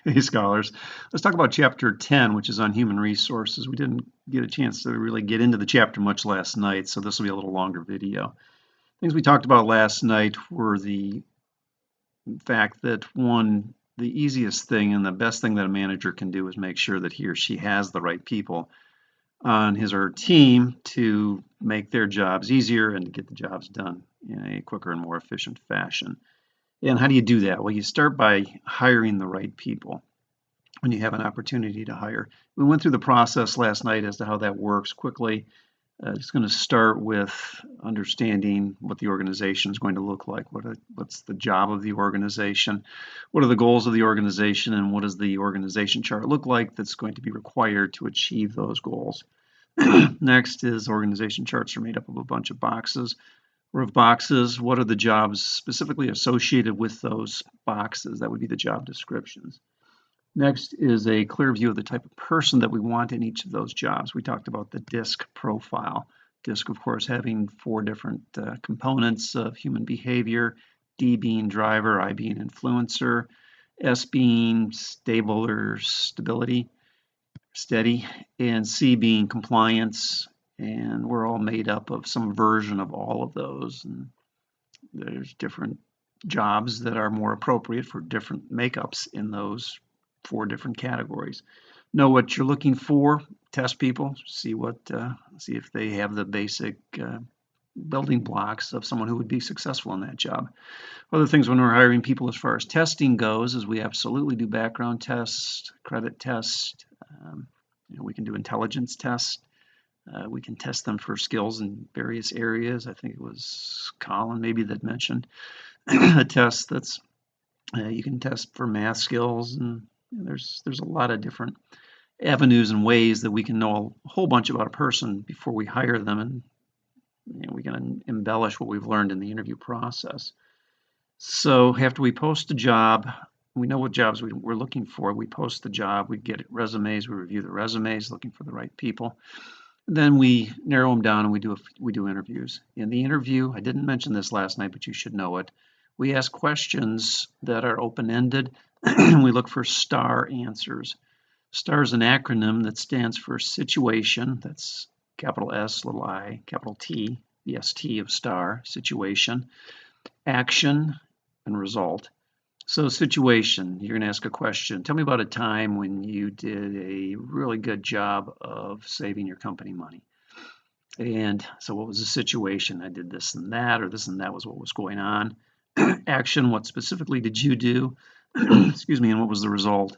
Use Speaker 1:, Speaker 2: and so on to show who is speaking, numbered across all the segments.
Speaker 1: Hey, scholars. Let's talk about chapter 10, which is on human resources. We didn't get a chance to really get into the chapter much last night, so this will be a little longer video. Things we talked about last night were the fact that one, the easiest thing and the best thing that a manager can do is make sure that he or she has the right people on his or her team to make their jobs easier and to get the jobs done in a quicker and more efficient fashion. And how do you do that? Well, you start by hiring the right people when you have an opportunity to hire. We went through the process last night as to how that works quickly. It's going to start with understanding what the organization is going to look like. What's the job of the organization? What are the goals of the organization? And what does the organization chart look like that's going to be required to achieve those goals? Next is organization charts are made up of a bunch of boxes. Or of boxes, what are the jobs specifically associated with those boxes? That would be the job descriptions. Next is a clear view of the type of person that we want in each of those jobs. We talked about the DISC profile. DISC, of course, having four different components of human behavior, D being driver, I being influencer, S being stable or stability, steady, and C being compliance. And we're all made up of some version of all of those. And there's different jobs that are more appropriate for different makeups in those four different categories. Know what you're looking for, test people, see if they have the basic building blocks of someone who would be successful in that job. Other things when we're hiring people as far as testing goes is we absolutely do background tests, credit tests. We can do intelligence tests. We can test them for skills in various areas. I think it was Colin maybe that mentioned a test that's you can test for math skills, and there's a lot of different avenues and ways that we can know a whole bunch about a person before we hire them, and we can embellish what we've learned in the interview process. So after we post a job, we know what jobs we're looking for. We post the job, we get resumes, we review the resumes, looking for the right people. Then we narrow them down and we do interviews. In the interview, I didn't mention this last night, but you should know it. We ask questions that are open-ended, and we look for STAR answers. STAR is an acronym that stands for situation. That's capital S, little I, capital T, the ST of STAR, situation, action, and result. So situation, you're going to ask a question. Tell me about a time when you did a really good job of saving your company money. And so what was the situation? I did this and that, or this and that was what was going on. Action, what specifically did you do? Excuse me, and what was the result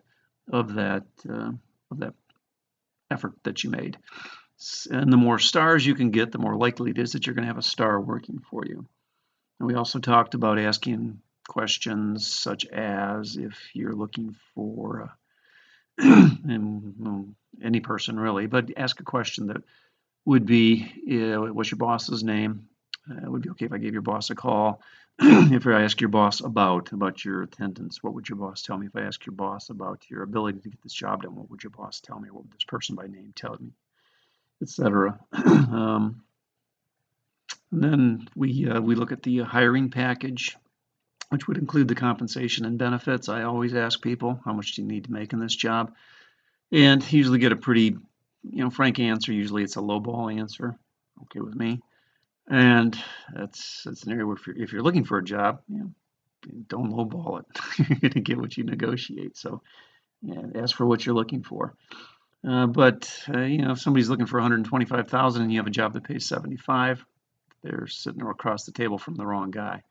Speaker 1: of that effort that you made? And the more stars you can get, the more likely it is that you're going to have a star working for you. And we also talked about asking questions such as if you're looking for any person really, but ask a question that would be, what's your boss's name? It would be okay if I gave your boss a call. If I ask your boss about your attendance, what would your boss tell me? If I ask your boss about your ability to get this job done, what would your boss tell me? What would this person by name tell me, etc. And then we look at the hiring package, which would include the compensation and benefits. I always ask people, how much do you need to make in this job? And usually get a pretty, frank answer. Usually it's a lowball answer. Okay with me. And that's an area where if you're looking for a job, don't lowball it. You're going to get what you negotiate. So ask for what you're looking for. But if somebody's looking for 125,000 and you have a job that pays 75, they're sitting across the table from the wrong guy.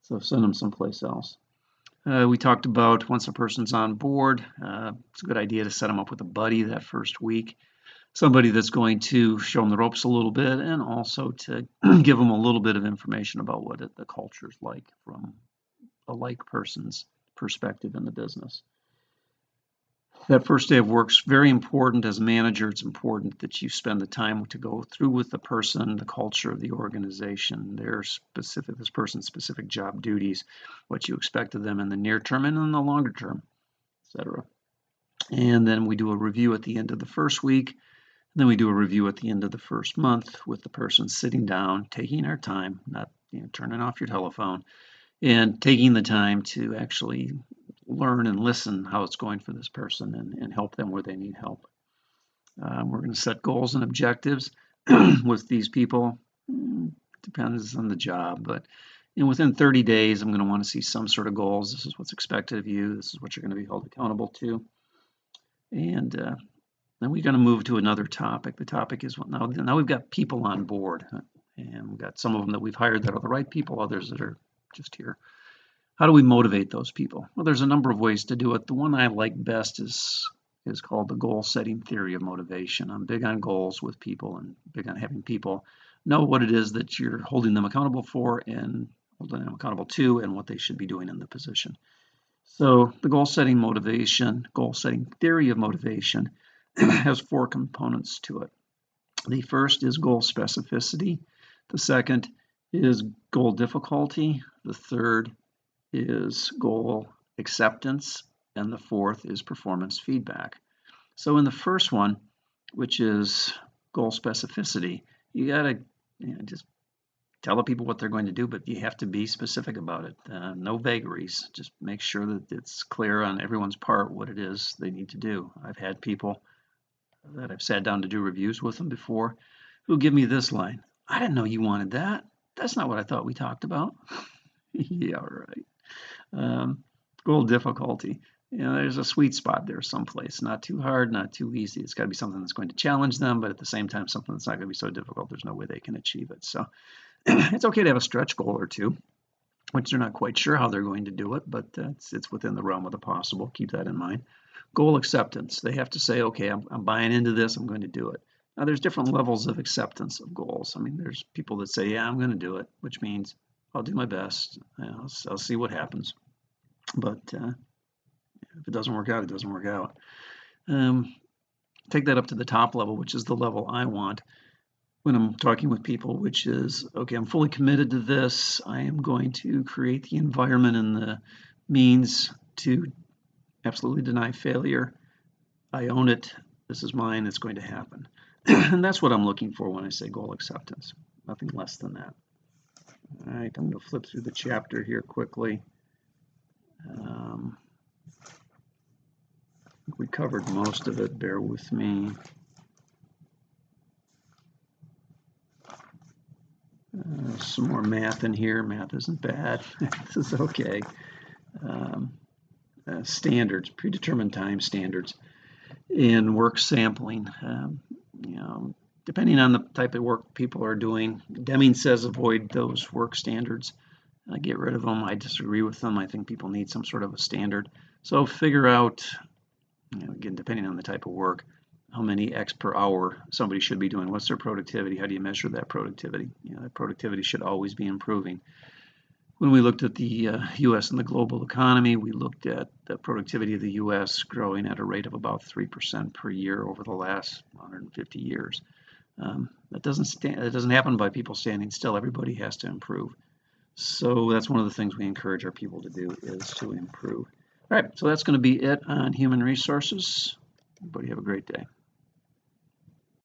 Speaker 1: So send them someplace else. We talked about once a person's on board, it's a good idea to set them up with a buddy that first week. Somebody that's going to show them the ropes a little bit and also to give them a little bit of information about what the culture is like from a like person's perspective in the business. That first day of work's very important. As a manager, it's important that you spend the time to go through with the person, the culture of the organization, this person's specific job duties, what you expect of them in the near term and in the longer term, etc. And then we do a review at the end of the first week. Then we do a review at the end of the first month with the person sitting down, taking our time, not turning off your telephone, and taking the time to actually learn and listen how it's going for this person and help them where they need help. We're going to set goals and objectives with these people. Depends on the job, but within 30 days, I'm going to want to see some sort of goals. This is what's expected of you. This is what you're going to be held accountable to. And then we're going to move to another topic. The topic is now we've got people on board, and we've got some of them that we've hired that are the right people, others that are just here. How do we motivate those people? Well, there's a number of ways to do it. The one I like best is called the goal setting theory of motivation. I'm big on goals with people and big on having people know what it is that you're holding them accountable for and holding them accountable to and what they should be doing in the position. So the goal setting theory of motivation has 4 components to it. The first is goal specificity. The second is goal difficulty. The third is goal acceptance. And the fourth is performance feedback. So in the first one, which is goal specificity, you got to just tell the people what they're going to do, but you have to be specific about it. No vagaries. Just make sure that it's clear on everyone's part what it is they need to do. I've had people that I've sat down to do reviews with them before who give me this line: "I didn't know you wanted that. That's not what I thought we talked about." Yeah, right. Goal difficulty. There's a sweet spot there someplace. Not too hard, not too easy. It's got to be something that's going to challenge them, but at the same time, something that's not going to be so difficult there's no way they can achieve it. So it's okay to have a stretch goal or two, which they're not quite sure how they're going to do it, but it's within the realm of the possible. Keep that in mind. Goal acceptance. They have to say, okay, I'm buying into this. I'm going to do it. Now, there's different levels of acceptance of goals. I mean, there's people that say, yeah, I'm going to do it, which means I'll do my best. I'll see what happens. But if it doesn't work out, it doesn't work out. Take that up to the top level, which is the level I want when I'm talking with people, which is, okay, I'm fully committed to this. I am going to create the environment and the means to absolutely deny failure. I own it. This is mine. It's going to happen. And that's what I'm looking for when I say goal acceptance. Nothing less than that. All right, I'm going to flip through the chapter here quickly. We covered most of it. Bear with me. Some more math in here. Math isn't bad. This is okay. Standards, predetermined time standards, and work sampling. Depending on the type of work people are doing, Deming says avoid those work standards. Get rid of them. I disagree with them. I think people need some sort of a standard. So figure out, again, depending on the type of work, how many X per hour somebody should be doing. What's their productivity? How do you measure that productivity? That productivity should always be improving. When we looked at the U.S. and the global economy, we looked at the productivity of the U.S. growing at a rate of about 3% per year over the last 150 years. That doesn't happen by people standing still. Everybody has to improve. So that's one of the things we encourage our people to do, is to improve. All right, so that's going to be it on human resources. Everybody have a great day.